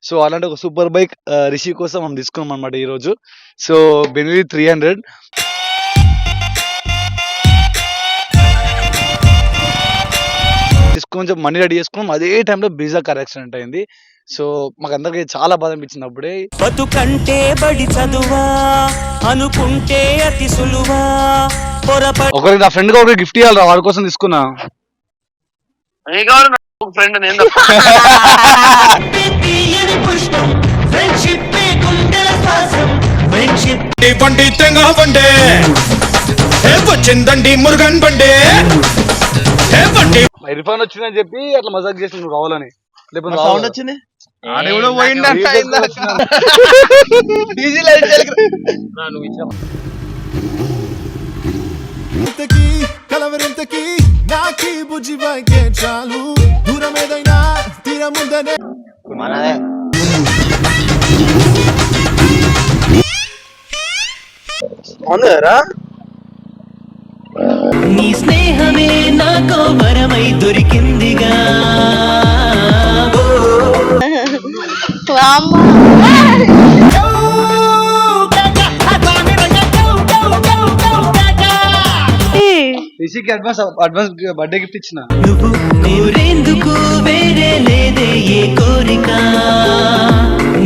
So అలాంటి ఒక super bike Rishi కోసం మనం తీసుకున్నాం అనమాట ఈరోజు. సో బెన్లీ 300 తీసుకొని మనీ రెడీ చేసుకున్నాం. అదే టైంలో బ్రీజా కార్ యాక్సిడెంట్ అయింది. సో మాకు అందరికి చాలా బాధ అనిపించింది అప్పుడే. బతుకంటే బడి చదువా అనుకుంటే అతి సులువా ఒకరికి నా ఫ్రెండ్ గా ఒకరికి గిఫ్ట్ ఇవ్వాలి, వాడి కోసం తీసుకున్నా. వచ్చిందండి మురుగన్ బండి ఇర్ఫాన్ వచ్చిందని చెప్పి అట్లా మజాక్ చేసి నువ్వు కావాలని. లేకపోతే సౌండ్ వచ్చింది కలవరింతకి నాకి బుజ్జి బైకే చాలు, దూరం ఏదైనా తీరముందనే మనదే. నీ స్నేహమే నాకో వరమై దొరికిందిగా. రిషికి అడ్వాన్స్ బర్త్డే గిఫ్ట్ ఇచ్చిన. నువ్వు కోరేందుకు వేరే లేదే ఏ కోరిక,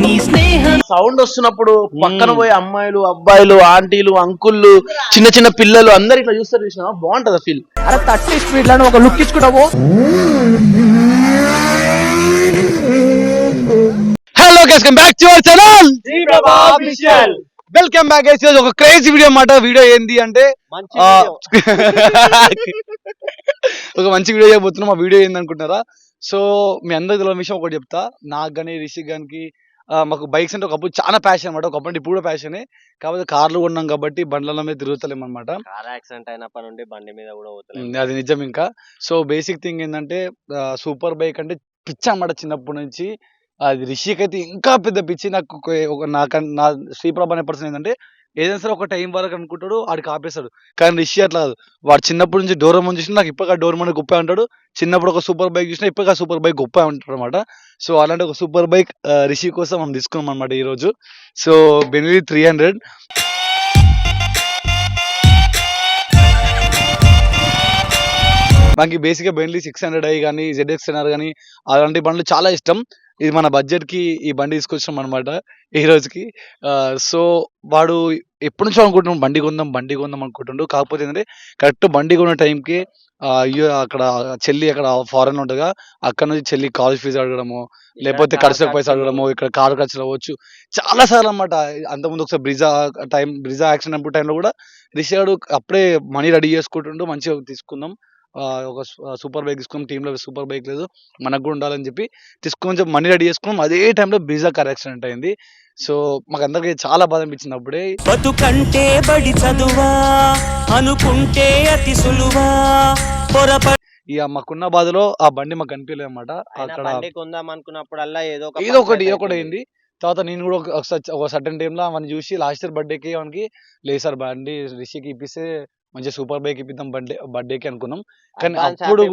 నీ స్నేహం. సౌండ్ వస్తున్నప్పుడు పక్కన పోయే అమ్మాయిలు, అబ్బాయిలు, ఆంటీలు, అంకుళ్ళు, చిన్న చిన్న పిల్లలు అందరు ఇట్లా చూస్తారు, చూసినా బాగుంటది ఫీల్. అరే 30 స్పీడ్ లను ఒక లుక్ ఇచ్చుకుంటావు. Hello guys, welcome back to our channel. Welcome back guys. ఒక క్రేజీ వీడియో అన్నమాట. వీడియో ఏంది అంటే ఒక మంచి వీడియో చేయబోతున్నాం. ఆ వీడియో ఏంది అనుకుంటున్నారా? సో మీ అందరికి తెలియని విషయం ఒకటి చెప్తా. నాకు కానీ రిషిక్ గానికి మాకు బైక్స్ అంటే ఒకప్పుడు చాలా ప్యాషన్ అనమాట. ఒకప్పుడు ఇప్పుడు కూడా ప్యాషనే, కాకపోతే కార్లు కొన్నాం కాబట్టి బండ్ల మీద తిరుగుతలేం అనమాట. కార్ యాక్సిడెంట్ అయినప్పటి నుండి బండి మీద కూడా అది నిజం. ఇంకా సో బేసిక్ థింగ్ ఏంటంటే సూపర్ బైక్ అంటే పిచ్చి అన్నమాట చిన్నప్పటి నుంచి. అది రిషిక్ అయితే ఇంకా పెద్ద పిచ్చి. నాకు నా శ్రీప్రభ అనే పర్సన్ ఏంటంటే ఏదైనా సరే ఒక టైం వరకు అనుకుంటాడు, ఆడికి ఆపేస్తాడు. కానీ రిషి అట్లా కాదు. వాడు చిన్నప్పటి నుంచి డోరేమోన్ చూసినా నాకు ఇప్పటికా డోరేమోన్ గొప్ప అంటాడు. చిన్నప్పుడు ఒక సూపర్ బైక్ చూసినా ఇప్పటికా సూపర్ బైక్ గొప్ప అంటాడు అనమాట. సో అలాంటి ఒక సూపర్ బైక్ రిషి కోసం మనం తీసుకున్నాం అనమాట ఈరోజు. సో బెన్లీ 300 మనకి బేసిక్గా బెన్లీ 600i కానీ ZX10R కానీ అలాంటి బండ్లు చాలా ఇష్టం. ఇది మన బడ్జెట్ కి ఈ బండి తీసుకొచ్చాం అనమాట ఈ రోజుకి. సో వాడు ఎప్పటి నుంచో అనుకుంటున్నాం బండి కొందాం అనుకుంటుండు. కాకపోతే ఏంటంటే కరెక్ట్ బండి కొన్న టైంకి అక్కడ చెల్లి అక్కడ ఫారెన్ లో ఉంటగా, అక్కడ నుంచి చెల్లి కాలేజ్ ఫీజు అడగడము, లేకపోతే ఖర్చులకు పైసలు అడగడము, ఇక్కడ కారు ఖర్చులు అవ్వచ్చు చాలా సార్లు అనమాట. అంతకుముందు ఒకసారి బ్రిజా యాక్సిడెంట్ టైంలో కూడా రిషి గారు అప్పుడే మనీ రెడీ చేసుకుంటుండు. మంచిగా తీసుకుందాం, ఒక సూపర్ బైక్ తీసుకున్నాం. టీంలో సూపర్ బైక్ లేదు, మనకు కూడా ఉండాలని చెప్పి తీసుకొని మనీ రెడీ చేసుకున్నాం. అదే టైంలో బ్రీజా కార్ యాక్సిడెంట్ అయింది. సో మాకు అందరికి చాలా బాధ అనిపించింది అప్పుడే. బతుకంటే బడి చదువా అనుకుంటే అతి సులువా. ఇక మాకున్న బాధలో ఆ బండి మాకు కనిపించలేదు అనమాట. అక్కడ కొందాం అనుకున్నప్పుడల్లా ఏదో ఒకటి అయింది. తర్వాత నేను కూడా ఒక సర్టన్ టైంలో అవన్నీ చూసి లాస్ట్ ఇయర్ బర్త్డేకి అవన్నీ లేదు సార్ బండి రిషికి ఇప్పిస్తే మంచి సూపర్ బైక్ ఇప్పిద్దాం బర్త్డేకి అనుకున్నాం. కానీ అప్పుడు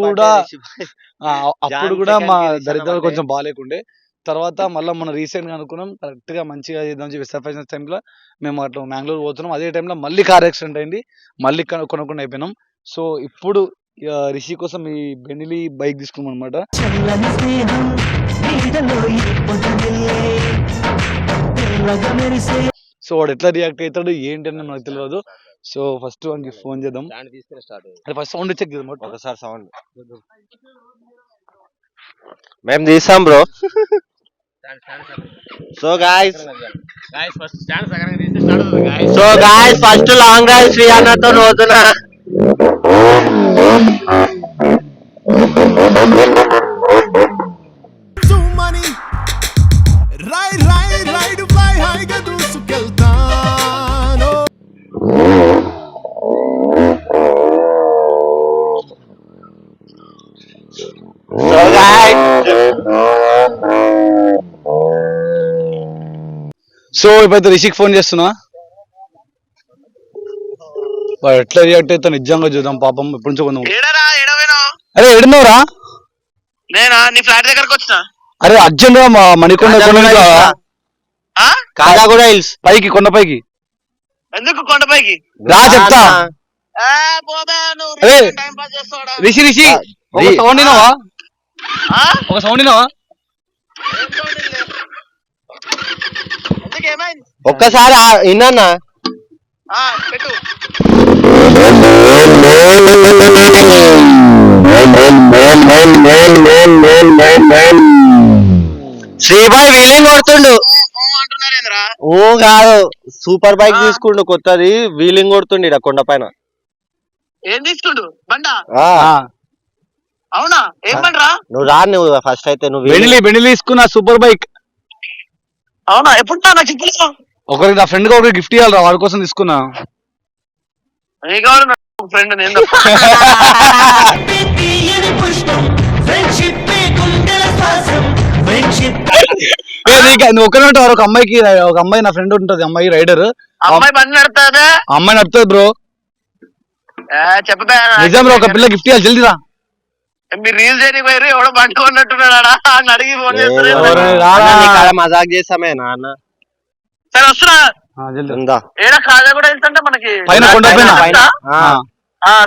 కూడా మా దరిద్రాలు కొంచెం బాగాలేకుండే. తర్వాత మళ్ళీ మనం రీసెంట్ గా అనుకున్నాం కరెక్ట్ గా మంచిగా చేద్దాం చెప్పి టైంలో మేము అట్లా మ్యాంగ్లూర్ పోతున్నాం. అదే టైంలో మళ్ళీ కార్ యాక్సిడెంట్ అయింది, మళ్ళీ కొనుక్కుండా అయిపోయినాం. సో ఇప్పుడు రిషి కోసం ఈ బెన్లీ బైక్ తీసుకున్నాం అనమాట. సో వాడు ఎట్లా రియాక్ట్ అవుతాడు ఏంటి అని నాకు తెలియదు. సో ఫస్ట్ వానికి ఫోన్ చేద్దాం. ఫస్ట్ సౌండ్ చెక్ చేద్దాం ఒకసారి. సౌండ్ మేము తీసాం bro. So guys first long drive Shri అన్నతో పోతున్నా. సో ఇప్పుడైతే రిషిక్ ఫోన్ చేస్తున్నా, వాడు ఎట్లా రియాక్ట్ అయితే నిజంగా చూద్దాం. పాపం ఎప్పటి నుంచో కొందాం. అరే ఎడున్నావురా? నేనా నీ ఫ్లాట్ దగ్గరకు వచ్చిన. అరే అర్జెంట్ గా మణికొండ కాజాగూడ హిల్స్ పైకి కొండపైకి ఎందుకు కొండపైకి రా చెప్తా. అరే రిషి రిషి ఒక సౌండ్ వినవా? ఒక సౌండ్ వినవా? ఒక్కసారి విన్నా పెట్టు శ్రీబాయ్ వీలింగ్ కొడుతుండు. అంటున్నారేంద్రా ఓ కాదు, సూపర్ బైక్ తీసుకుండు కొత్తది, వీలింగ్ కొడుతుండు ఇక్కడ కొండ పైన. ఏం తీసుకుండు బండా ఆ, అవునా ఏం బండ్రా నువ్వు రా, నువ్వు ఫస్ట్ అయితే నువ్వు బెండిలి తీసుకున్న సూపర్ బైక్. అవునా ఎప్పుడు నాకు చెప్పు ఒకరికి నా ఫ్రెండ్ గా ఒకరికి గిఫ్ట్ ఇవ్వాలరా, వాడి కోసం తీసుకున్నా. ఫ్రెండ్ నేను తీయని పుష్పం ఫ్రెండ్షిప్ గుండెల శ్వాసం ఫ్రెండ్షిప్ నువ్వు ఒక్కనే ఉంటావు. ఒక అమ్మాయి నా ఫ్రెండ్ ఉంటది, అమ్మాయి రైడర్. అమ్మాయి బండి నడుతుందా అమ్మాయి నడుతుంది బ్రో. చెప్పదా నిజం బ్రో, ఒక పిల్ల గిఫ్ట్ ఇవ్వాలి, జల్దీ రా. మీరు రీల్ చేయడానికి పోయారు ఎవడో బండి కొన్నట్టున్నాడా అని అడిగి ఫోన్ కాడ మజాక్ చేసామే నాన్న. సరే వస్తున్నా జల్దీ ఉందా ఏడా కాజా కూడా వెళ్తుంటే మనకి పైన కొండ పైన.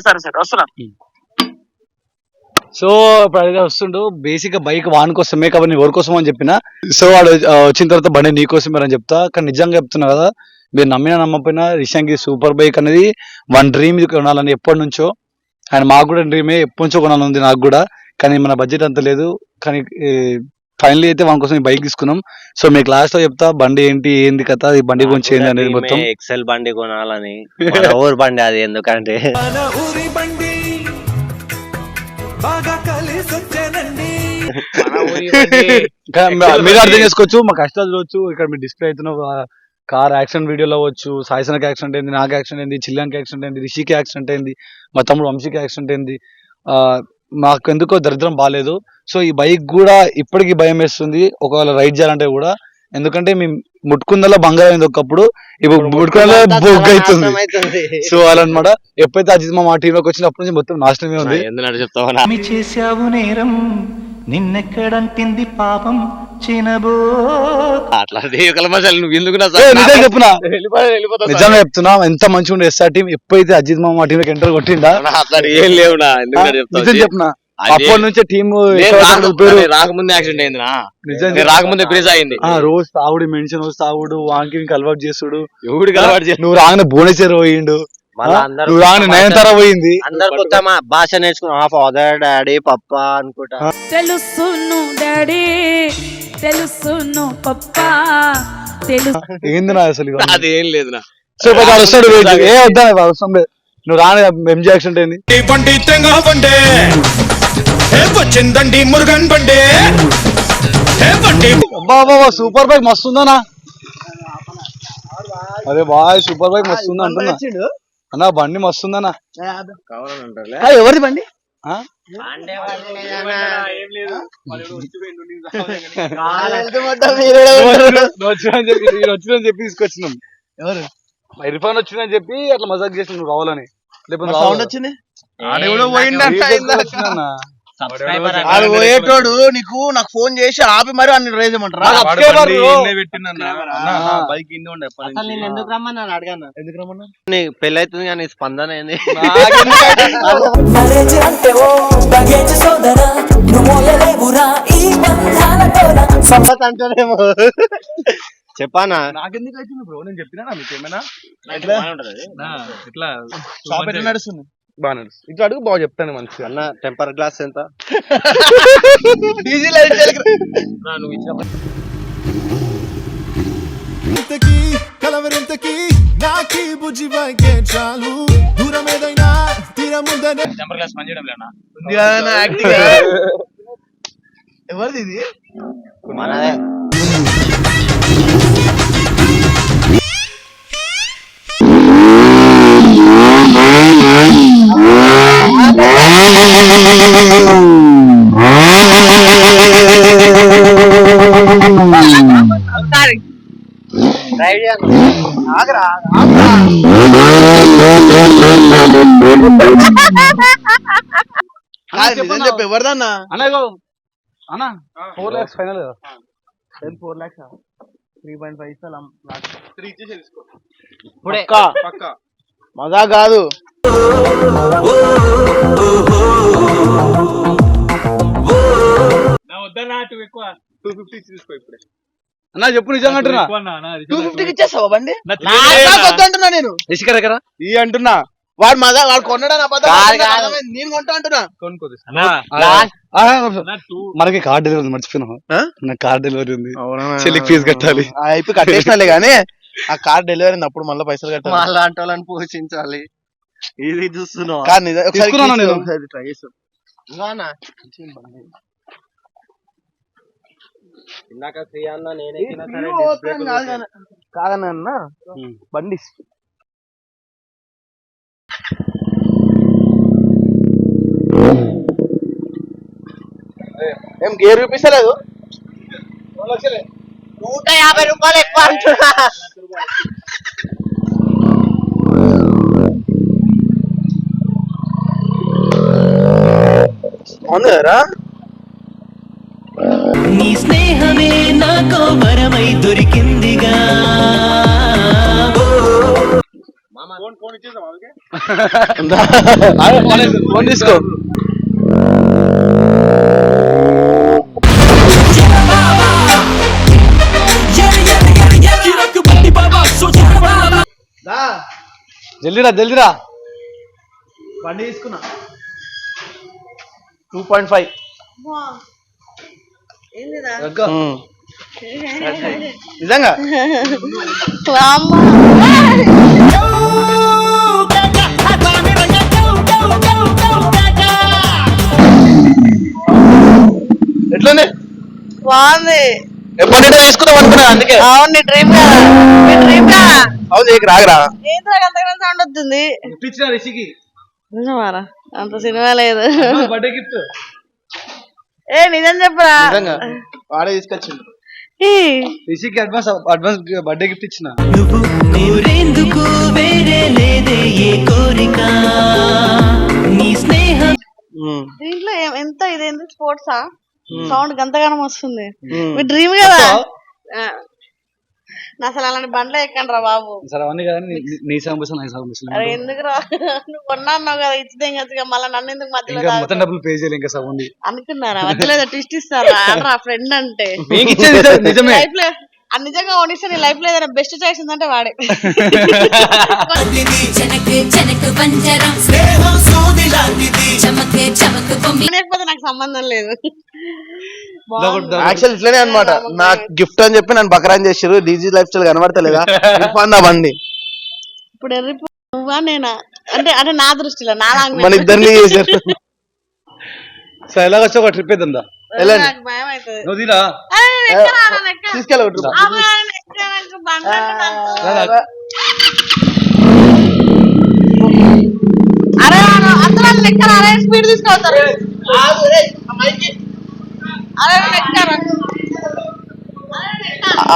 సరే సరే వస్తున్నా. సో ఇప్పుడు అడిగా వస్తుండు. బేసిక్ గా బైక్ వాని కోసమే కాబట్టి ఎవరి కోసం అని చెప్పిన. సో వాడు వచ్చిన తర్వాత బండి నీ కోసం అని చెప్తా. కానీ నిజంగా చెప్తున్నా కదా, మీరు నమ్మినా నమ్మకపోయినా రిషాంకి సూపర్ బైక్ అనేది వన్ డ్రీమ్ కొనాలని ఎప్పటి నుంచో. అండ్ మాకు కూడా డ్రీమే ఎప్పటి నుంచో కొనాలని ఉంది నాకు కూడా. కానీ మన బడ్జెట్ అంత లేదు. కానీ ఫైనల్లీ అయితే వాని కోసం ఈ బైక్ తీసుకున్నాం. సో మీకు లాస్ట్ లో చెప్తా బండి ఏంది కథ, ఈ బండి గురించి ఏంది అనేది మొత్తం. ఎక్సెల్ బండి కొనాలని, మన ఊరు బండి అది. ఎందుకంటే మీరు అర్థం చేసుకోవచ్చు, మా కష్టాలు చూడొచ్చు. ఇక్కడ మీరు డిస్ప్లే అవుతున్న కార్ యాక్సిడెంట్ వీడియోలో అవ్వచ్చు, సాయిసనకి యాక్సిడెంట్ అయింది, నాకు యాక్సిడెంట్ అయింది, చిల్లానికి యాక్సిడెంట్ అయింది, రిషికి యాక్సిడెంట్ అయింది, మా తమ్ముడు వంశీకి యాక్సిడెంట్ అయింది. మాకు ఎందుకో దరిద్రం బాగాలేదు. సో ఈ బైక్ కూడా ఇప్పటికీ భయం వేస్తుంది ఒకవేళ రైడ్ చేయాలంటే కూడా. ఎందుకంటే మేము ముట్టుకుందలో బంగారం అయింది ఒకప్పుడు, ఇప్పుడు ముట్టుకుందలో బొగ్గ అవుతుంది. సో అలా అనమాట. ఎప్పుడైతే అజిత్ మా టీంలోకి వచ్చినప్పటి నుంచి మొత్తం నాశనమే ఉంది. మీ చేశావు నేరం నిన్నెక్కడంటింది పాపం చినబో నిజంగా చెప్తున్నా, నిజంగా చెప్తున్నా, ఎంత మంచిగా ఉండే ఎస్ఆర్ టీం. ఎప్పుడైతే అజిత్ మా టీంలోకి ఎంటర్ కొట్టిందా, నిజం చెప్తున్నా, అప్పటి నుంచే టీమ్ రాకముందే యాక్సిడెంట్ అయింది. నిజంగా రాకముందే బ్రేజ్ అయింది. రోజు తావుడు మెన్షన్, రోజు తావుడు వాంకి అలవాటు చేస్తుడు. ఎవడికి అలవాటు చేసి నువ్వు రాగానే భువనేశ్వర్ పోయిండు, నువ్వు రాగానే నయనతార పోయింది. అందరు కొత్త భాష నేర్చుకున్నా, ఫాదర్ డాడీ పప్పా అనుకుంటా. తెలుసును డాడీ తెలుసును పప్పా తెలుసు. ఏంది నా అసలు ఇవన్నీ? అదేం లేదు నా. సో వాడు వస్తాడు, ఏ వద్దా అవసరం లేదు. నువ్వు రాని ఎంజీ యాక్సిడెంట్ అయింది. బండి తెంగ బండే వచ్చిందండి మురుగన్ బండే బండి. బాబా సూపర్ బైక్ మస్తు ఉందనా? అరే బాయ్ సూపర్ బైక్ మస్తు ఉంది అంటున్నా అన్నా. బండి మస్తు ఉందన్నా. ఎవరిది బండి? వచ్చిందని చెప్పి తీసుకొచ్చినాం. ఎవరు ఇర్ఫాన్ వచ్చిందని చెప్పి అట్లా మజాక్ చేసిన నువ్వు కావాలని. లేకపోతే సౌండ్ వచ్చింది పోయేటోడు నీకు నాకు ఫోన్ చేసి ఆపి మరి అన్ని రేజ్ చేయమంటారా? ఎందుకు రమ్మన్నాను అడగన్నా, ఎందుకు రమ్మన్నా? నీకు పెళ్లి అవుతుంది కానీ స్పందన ఏంది? మ్యారేజ్ అంటే ఓ బగేజ్ సోదరా నువ్వు లేవురా ఈ బంధాలతోనా సంపత్ అంటారేమో చెప్పానా? నాకెందుకు అవుతుంది బ్రో? నేను చెప్పినా మీకు ఏమైనా ఇట్లా షాప్ ఎట్లా నడుస్తుంది? బాగా నడుస్తుంది. ఇట్లా అడుగు బాగా చెప్తాను మంచిగా. అన్న టెంపర్ గ్లాస్ ఎంత? ఇంతకీ కలవరింతకీ నాకీ బుజ్జి బైకే చాలు, దూరం ఏదైనా తీరం ఉందనే. ఎవరిది ఇది? మనదే. చెప్పు ఎవరిదన్నా? అనగో అన్నా 4 lakhs ఫైనల్ కదా 4 lakhs 3.5 ఇస్తాం 3 ఇచ్చేసి తీసుకో పక్కా మజా కాదు. అన్నా చెప్పు నిజంగా అంటున్నా 250కి ఇచ్చేస్తావా బండి అంటున్నా నేను రిషిక దగ్గర ఈ అంటున్నా వాడు మజా వాడు కొన్నాడని అబద్ధం నేను కొంటా అంటున్నా మనకి కార్ డెలివరీ ఉంది మర్చిపోయినా నాకు కార్ డెలివరీ ఉంది చెల్లికి ఫీజు కట్టాలి అయిపోయి కట్టేసినాలే గానీ ఆ కార్ డెలివరీ అప్పుడు మళ్ళీ పైసలు కట్టాలి. అలాంటి వాళ్ళని పోషించాలి. ఇది చూస్తున్నావు కాదు నిజం. ఒకసారి తీసుకున్నాను నేను. ఒకసారి ట్రై చేస్తాం. ఇందాక శ్రీ అన్న నేనే కాదన్న బండి ఏం గేర్ చూపిస్తలేదు. 150 రూపాయలు ఎక్కువ అంటున్నా. అవును కదరా. నీ స్నేహమే నాకో వరమై దొరికిందిగా. ఫోన్ తీసుకో. జల్దిరా బండి తీసుకున్నా 2.5. నిజంగా ఎట్లనే బాగుంది. ఎప్పటి తీసుకుందాం అనుకున్నా అందుకే. అవును నీ డ్రీమ్ కదా, నీ డ్రీమ్ కదా. అవును నీకు రాగరా. ఏంటో అంతగానో సౌండ్ వస్తుంది. రిషికి నిజమారా? అంత సినిమా లేదు. బర్త్డే గిఫ్ట్ ఏ నిజం చెప్పరా? నిజంగా వాడే తీసుకొచ్చిండు. రిషికి అడ్వాన్స్ బర్త్డే గిఫ్ట్ ఇచ్చిన. నువ్వు కోరేందుకు వేరే లేదే ఏ కోరిక, నీ స్నేహం. దీంట్లో ఎంత ఇదేంటి స్పోర్ట్సా? సౌండ్ గంతగానం వస్తుంది. మీ డ్రీమ్ కదా. అసలు అలాంటి బండ్లో ఎక్కండి రా బాబు. సరే అవన్నీ కదా నీ సాంబుసా నా సాంబుసా అరే ఎందుకు రా, నువ్వు కొన్నావు కదా ఇచ్చితే ఇంకా మళ్ళీ నన్ను ఎందుకు మధ్యలో ఇంకా మొత్తం డబ్బులు పే చేయాలి ఇంకా సగం ఉంది అనుకున్నారా? మధ్యలో ట్విస్ట్ ఇస్తారా? ఆడరా ఫ్రెండ్ అంటే నిజమే. లైఫ్ లో నిజంగా ఓడిస్తే నీ లైఫ్ లో ఏదైనా బెస్ట్ చాయిస్ ఉందంటే వాడే. లేకపోతే నాకు సంబంధం లేదు. యాక్చువల్ ఇట్లనే అనమాట. నాకు గిఫ్ట్ అని చెప్పి నన్ను బకరాన్ చేసారు. డీజీ లైఫ్ స్టైల్ కనబడతలేదా నా బండి. ఇప్పుడు ఎర్రిపో నువ్వా నేనా అంటే అంటే నా దృష్టిలో నా మన ఇద్దరిని చేశారు. సరే ఎలాగ వచ్చి ఒక ట్రిప్ వేద్దాం. నాకు భయం అవుతుంది. నువ్వు తీరా తీసుకెళ్ళ అరే అందరూ ఎక్కడ అరే స్పీడ్ తీసుకెళ్తారు.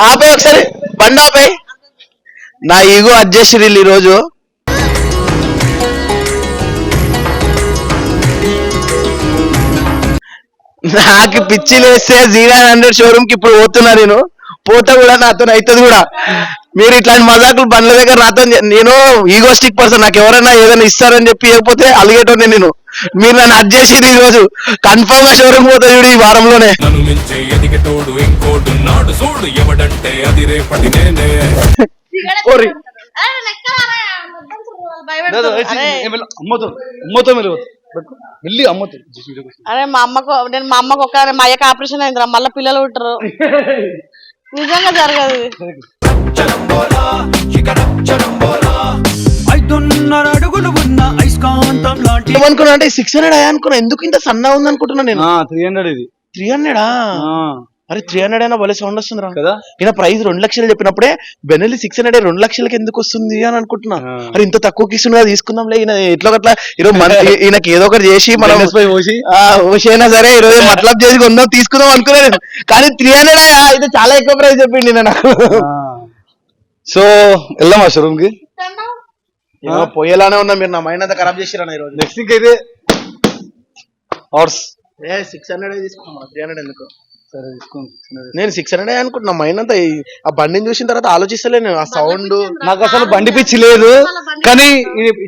ఆపే ఒకసారి బండి ఆపే. నా ఈగో అడ్జస్ట్ ఈ రోజు. నాకు పిచ్చి లేస్తే 0-100 షోరూమ్ కి ఇప్పుడు పోతున్నా. నేను పోతా కూడా నాతో అవుతుంది కూడా. మీరు ఇట్లాంటి మజాకులు బండ్ల దగ్గర నాతో. నేను ఈగోస్టిక్ పర్సన్. నాకు ఎవరైనా ఏదైనా ఇస్తారని చెప్పి ఇవ్వకపోతే అలిగేటోనే నేను. మీరు నన్ను అడ్జస్ట్ ఈ రోజు కన్ఫర్మ్ గా షోరూమ్ పోతా చూడు ఈ వారంలోనే. అరే మా అమ్మకు నేను మా అమ్మకు ఒక మా అయ్యకి ఆపరేషన్ అయిందిరా, మళ్ళీ పిల్లలు పుట్టరు. నిజంగా జరగదు. 5.5 అడుగులు ఉన్న అయస్కాంతం లాంటి. ఏమనుకున్నా అంటే 600 అయ్యా అనుకున్నా. ఎందుకు ఇంత సన్నా ఉంది అనుకుంటున్నా నేను. 300 ఇది 300. అరే 300 అయినా భలే సౌండ్ వస్తుంది రా. కదా ఈయన ప్రైస్ 2 లక్షలు చెప్పినప్పుడే బెనెలి 600 2 లక్షలకి ఎందుకు వస్తుంది అని అనుకుంటున్నా. అరే ఇంత తక్కువకి ఇస్తున్నా తీసుకుందాంలే. ఈయన ఎట్లా గట్లా ఈరోజు ఈయనకి ఏదో ఒకటి చేసి మనం ఓషైనా సరే ఈరోజు మతలబ్ చేసి కొందాం తీసుకుందాం అనుకున్నాను. కానీ 300 అయితే చాలా ఎక్కువ ప్రైస్ చెప్పింది నేను నాకు. సో వెళ్దామా షోరూమ్ కి? పోయేలానే ఉన్నా. మీరు నా మైండ్ అంతా ఖరాబ్ చేసిరా ఈరోజు. నెక్స్ట్ వీక్ అయితే హార్స్ 600 తీసుకున్నాం 300 ఎందుకు సరే తీసుకోండి. నేను 600 అనుకుంటున్నా మైండ్ అంతా ఆ బండిని చూసిన తర్వాత ఆలోచిస్తలేను ఆ సౌండ్. నాకు అసలు బండి పిచ్చి లేదు, కానీ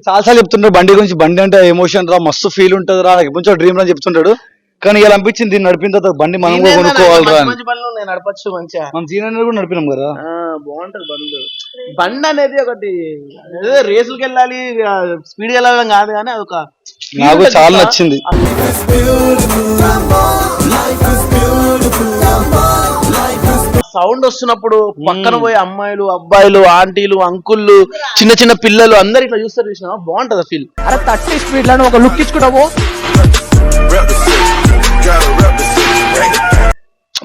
చాలాసార్లు చెప్తుంటాడు బండి గురించి. బండి అంటే ఎమోషన్ రా, మస్తు ఫీల్ ఉంటుంది రా, నాకు ఎప్పుడు డ్రీమ్ రా చెప్తుంటాడు. కానీ ఇలా అనిపించింది దీన్ని నడిపిన తర్వాత బండి మనం కూడా కొనుక్కోవాలిరా అని. మంచి బండ్లు నేను నడపచ్చు మంచిగా. మనం జీవన కూడా నడిపినాం కదా. బాగుంటది బండ్లు. బండి అనేది ఒకటి రేసులకి వెళ్ళాలి స్పీడ్ వెళ్ళాలని కాదు, కానీ అదొక నాకు చాలా నచ్చింది. సౌండ్ వస్తున్నప్పుడు పక్కన పోయే అమ్మాయిలు అబ్బాయిలు ఆంటీలు అంకుళ్ళు చిన్న చిన్న పిల్లలు అందరు ఇట్లా చూస్తారు, చూసినా బాగుంటది ఆ ఫీల్. అరే 30 స్పీడ్ లో ఒక లుక్ ఇచ్చుకుంటావు.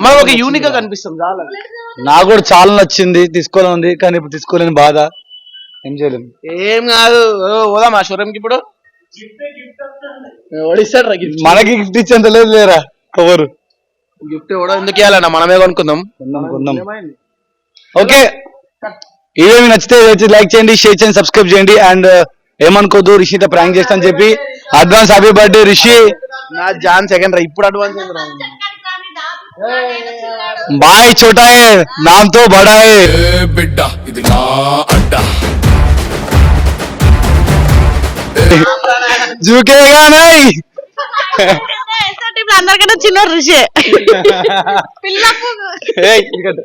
మనం ఒక యూనిక్ గా కనిపిస్తుంది చాలా. నాకు కూడా చాలా నచ్చింది, తీసుకోవాలని ఉంది, కానీ ఇప్పుడు తీసుకోలేని బాధ. ఏం చేయలేము. ఏం కాదు, పోదాం ఆ షోరూమ్ కి ఇప్పుడు. ఓడిస్తాడు రా గిఫ్ట్. మనకి గిఫ్ట్ ఇచ్చేంత లేదు లేరా ఎవరు. గిఫ్ట్ కూడా ఎందుకు ఇవ్వాలన్నా, మనమే కొనుక్కుందాం. కొందాం. ఓకే, ఈ వీడియో మీకు నచ్చితే లైక్ చేయండి, షేర్ చేయండి, సబ్స్క్రైబ్ చేయండి. అండ్ ఏమనుకోదు, రిషితో ప్రాంక్ చేస్తా అని చెప్పి అడ్వాన్స్ హ్యాపీ బర్త్డే రిషి. నా జాన్ సెకండ్ రా, ఇప్పుడు అడ్వాన్స్ బాయ్ छोटा है नाम तो बड़ा है బిడ్డ ఇది నా అడ్డ. झुकेगा नहीं. అందరికంటే చిన్న ఋషి పిల్ల Hey, good.